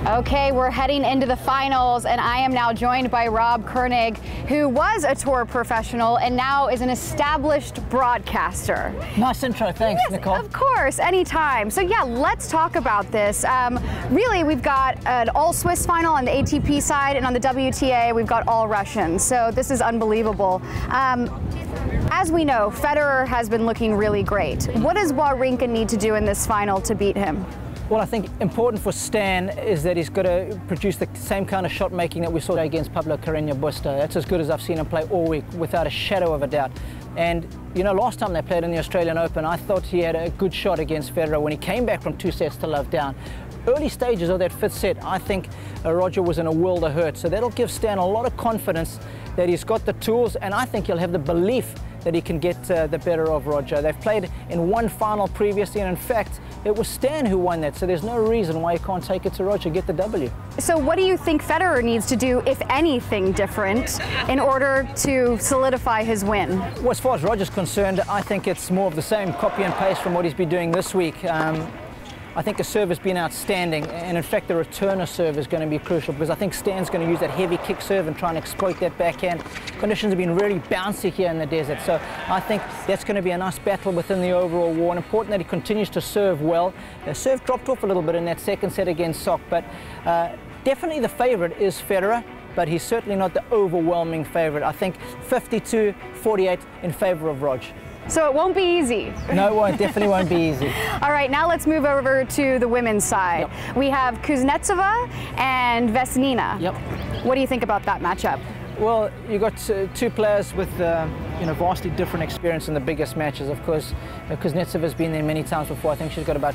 Okay, we're heading into the finals, and I am now joined by Rob Koenig, who was a tour professional and now is an established broadcaster. Nice intro, thanks, yes, Nicole. Of course, anytime. So yeah, let's talk about this. Really, we've got an all-Swiss final on the ATP side, and on the WTA, we've got all Russians. So this is unbelievable. As we know, Federer has been looking really great. What does Wawrinka need to do in this final to beat him? Well, I think important for Stan is that he's got to produce the same kind of shot making that we saw against Pablo Carreño Busta. That's as good as I've seen him play all week, without a shadow of a doubt. And, you know, last time they played in the Australian Open, I thought he had a good shot against Federer when he came back from 2 sets to love down. Early stages of that 5th set, I think Roger was in a world of hurt. So that'll give Stan a lot of confidence that he's got the tools, and I think he'll have the belief that he can get the better of Roger. They've played in one final previously, and in fact, it was Stan who won that, so there's no reason why he can't take it to Roger, get the W. So what do you think Federer needs to do, if anything different, in order to solidify his win? Well, as far as Roger's concerned, I think it's more of the same, copy and paste from what he's been doing this week. I think the serve has been outstanding, and in fact the returner serve is going to be crucial, because I think Stan's going to use that heavy kick serve and try and exploit that backhand. Conditions have been really bouncy here in the desert, so I think that's going to be a nice battle within the overall war, and important that he continues to serve well. The serve dropped off a little bit in that 2nd set against Sock, but definitely the favourite is Federer, but he's certainly not the overwhelming favourite. I think 52-48 in favour of Rog. So it won't be easy. No, it won't, definitely won't be easy. All right, now let's move over to the women's side. Yep. We have Kuznetsova and Vesnina. Yep. What do you think about that matchup? Well, you've got 2 players with vastly different experience in the biggest matches. Of course, Kuznetsiva's been there many times before. I think she's got about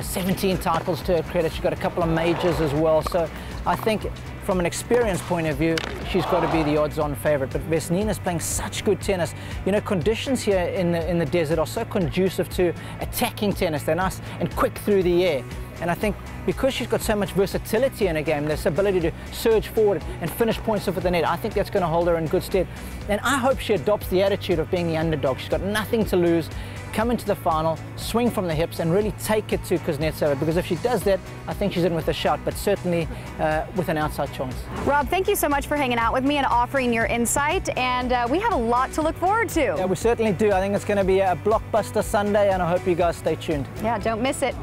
17 titles to her credit. She's got a couple of majors as well. So I think from an experience point of view, she's got to be the odds-on favourite. But Vesnina's playing such good tennis. You know, conditions here in the desert are so conducive to attacking tennis. They're nice and quick through the air. And I think because she's got so much versatility in her game, this ability to surge forward and finish points off at the net, I think that's going to hold her in good stead. And I hope she adopts the attitude of being the underdog. She's got nothing to lose. Come into the final, swing from the hips, and really take it to Kuznetsova, because if she does that, I think she's in with a shot, but certainly with an outside chance. Rob, thank you so much for hanging out with me and offering your insight, and we have a lot to look forward to. Yeah, we certainly do. I think it's going to be a blockbuster Sunday, and I hope you guys stay tuned. Yeah, don't miss it.